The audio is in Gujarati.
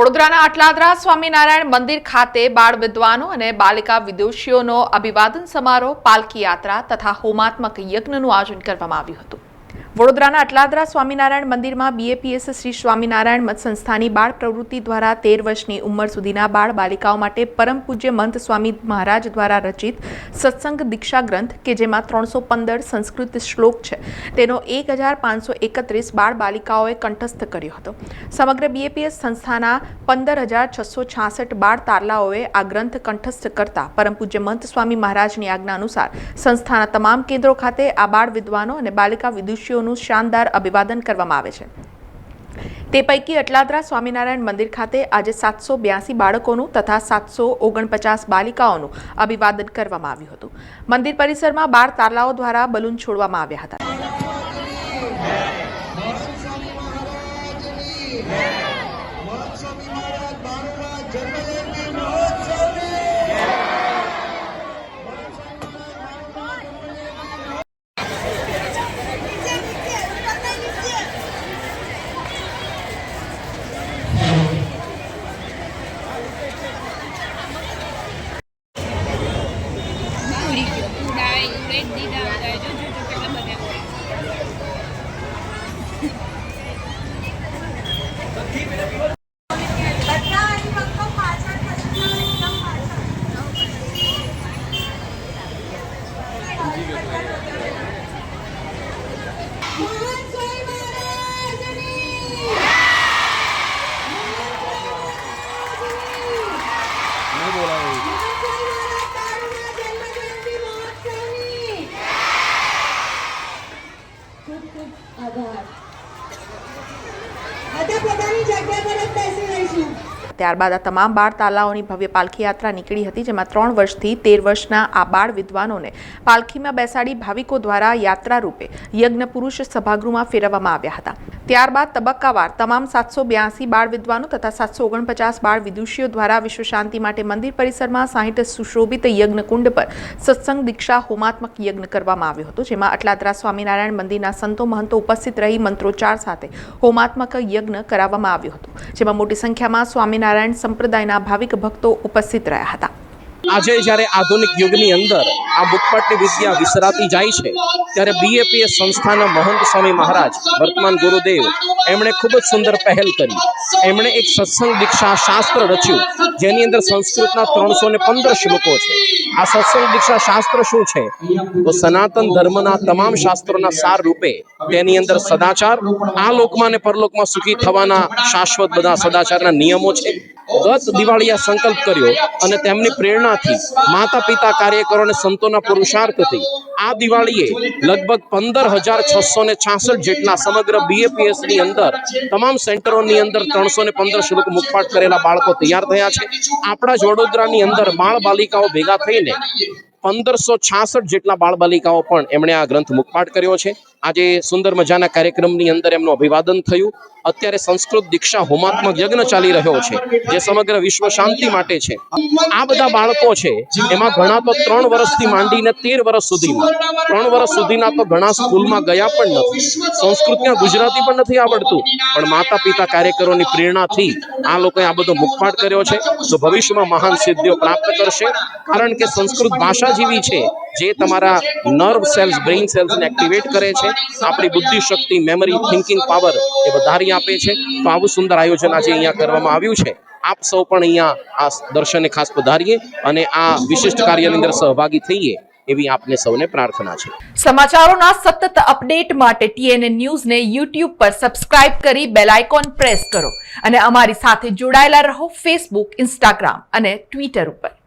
વડોદરાના અટલાદરા સ્વામિનારાયણ મંદિર ખાતે બાળ વિદ્વાનો અને બાલિકા વિદુષીઓનો અભિવાદન સમારોહ, પાલખી યાત્રા તથા હોમાત્મક યજ્ઞનું આયોજન કરવામાં આવ્યું હતું। વડોદરાના અટલાદરા સ્વામિનારાયણ મંદિરમાં બીએપીએસ શ્રી સ્વામિનારાયણ મત સંસ્થાની બાળ પ્રવૃત્તિ દ્વારા 13 વર્ષની ઉંમર સુધીના બાળ બાલિકાઓ માટે પરમ પૂજ્ય મંત સ્વામી મહારાજ દ્વારા રચિત સત્સંગ દીક્ષા ગ્રંથ કે જેમાં 315 સંસ્કૃત શ્લોક છે તેનો 1531 બાળ બાલિકાઓએ કંઠસ્થ કર્યો હતો। સમગ્ર બીએપીએસ સંસ્થાના 15666 બાળ તારલાઓએ આ ગ્રંથ કંઠસ્થ કરતા પરમ પૂજ્ય મંત સ્વામી મહારાજની આજ્ઞા અનુસાર સંસ્થાના તમામ કેન્દ્રો ખાતે આ બાળ વિદ્વાનો અને બાલિકા વિદુષીઓનું શાનદાર અભિવાદન કરવામાં આવે છે। તે પૈકી અટલાદરા સ્વામિનારાયણ મંદિર ખાતે આજે 782 બાળકોનું તથા 749 બાલિકાઓનું અભિવાદન કરવામાં આવ્યું હતું। મંદિર પરિસરમાં બાળ તારલાઓ દ્વારા બલૂન છોડવામાં આવ્યા હતા। ત્યારબાદ આ તમામ બાળ તાલાઓની ભવ્ય પાલખી યાત્રા નીકળી હતી, જેમાં 3 વર્ષથી 13 વર્ષના આ બાળ વિદ્વાનોને પાલખીમાં બેસાડી ભાવિકો દ્વારા યાત્રા રૂપે યજ્ઞ પુરુષ સભાગૃહમાં ફેરવવામાં આવ્યા હતા। ત્યારબાદ તબક્કાવાર તમામ 782 બાળ વિદ્વાનો તથા 749 બાળ વિદુષીઓ દ્વારા વિશ્વ શાંતિ માટે મંદિર પરિસરમાં 60 સુશોભિત યજ્ઞ કુંડ પર સત્સંગ દીક્ષા હોમાત્મક યજ્ઞ કરવામાં આવ્યો હતો, જેમાં અટલાદરા સ્વામિનારાયણ મંદિરના સંતો મહંતો ઉપસ્થિત રહી મંત્રોચ્ચાર સાથે હોમાત્મક યજ્ઞ કરાવવામાં આવ્યો હતો, જેમાં મોટી સંખ્યામાં સ્વામિનારાયણ સંપ્રદાયના ભાવિક ભક્તો ઉપસ્થિત રહ્યા હતા। આજે જ્યારે આધુનિક યુગની અંદર આ મુખપટની વિદ્યા વિસરાતી જાય છે ત્યારે બીએપીએસ સંસ્થાના મહંત સ્વામી મહારાજ વર્તમાન ગુરુદેવ એમણે ખૂબ જ સુંદર પહેલ કરી। એમણે એક સત્સંગ દીક્ષા શાસ્ત્ર રચ્યું જેની અંદર સંસ્કૃતના 315 શ્લોકો છે। આ સત્સંગ દીક્ષા શાસ્ત્ર શું છે તો સનાતન ધર્મના તમામ શાસ્ત્રોના સાર રૂપે તેની અંદર સદાચાર, આ લોકમાં અને પરલોકમાં સુખી થવાના શાશ્વત બધા સદાચારના નિયમો છે। ગત દિવાળીએ સંકલ્પ કર્યો અને તેમની પ્રેરણાથી માતા પિતા કાર્યકરો અને સંતોના પુરુષાર્થથી આ દિવાળીએ લગભગ 15,666 જેટલા સમગ્ર બીએપીએસ ની અંદર તમામ સેન્ટરોની અંદર 315 શ્લોક મુખપાઠ કરેલા બાળકો તૈયાર થયા છે। આપણા જ વડોદરાની અંદર બાળ બાલિકાઓ ભેગા થઈને 1566 જેટલા બાળ બાલિકાઓ પણ એમણે આ ગ્રંથ મુખપાઠ કર્યો છે। આજે સુંદર મજાના કાર્યક્રમની અંદર એમનું અભિવાદન થયું। અત્યારે સંસ્કૃત દીક્ષા હોમાત્મક યજ્ઞ ચાલી રહ્યો છે જે સમગ્ર વિશ્વ શાંતિ માટે છે। આ બધા બાળકો છે એમાં ઘણા તો 3 વર્ષથી માંડીને 13 વર્ષ સુધીમાં 3 વર્ષ સુધીના તો ઘણા સ્કૂલમાં ગયા પણ નથી, સંસ્કૃતમાં ગુજરાતી પણ નથી આવડતું, પણ માતા પિતા કાર્યકરોની પ્રેરણાથી આ લોકોએ આ બધો મુખપાઠ કર્યો છે। તો ભવિષ્યમાં મહાન સિદ્ધિઓ પ્રાપ્ત કરશે, કારણ કે સંસ્કૃત ભાષા જેવી છે જે તમારા નર્વ સેલ્સ, બ્રેઇન સેલ્સને એક્ટિવેટ કરે છે, આપણી બુદ્ધિ શક્તિ, મેમરી, થિંકિંગ પાવર એ વધારી આપે છે। તો આવું સુંદર આયોજન આજે અહીંયા કરવામાં આવ્યું છે। આપ સૌ પણ અહીંયા આ દર્શને ખાસ પધારીએ અને આ વિશિષ્ટ કાર્યની અંદર સહભાગી થઈએ એવી આપને સૌને પ્રાર્થના છે। સમાચારોના સતત અપડેટ માટે TNN ન્યૂઝને YouTube પર સબસ્ક્રાઇબ કરી બેલ આઇકોન પ્રેસ કરો અને અમારી સાથે જોડાયેલા રહો Facebook, Instagram અને Twitter ઉપર।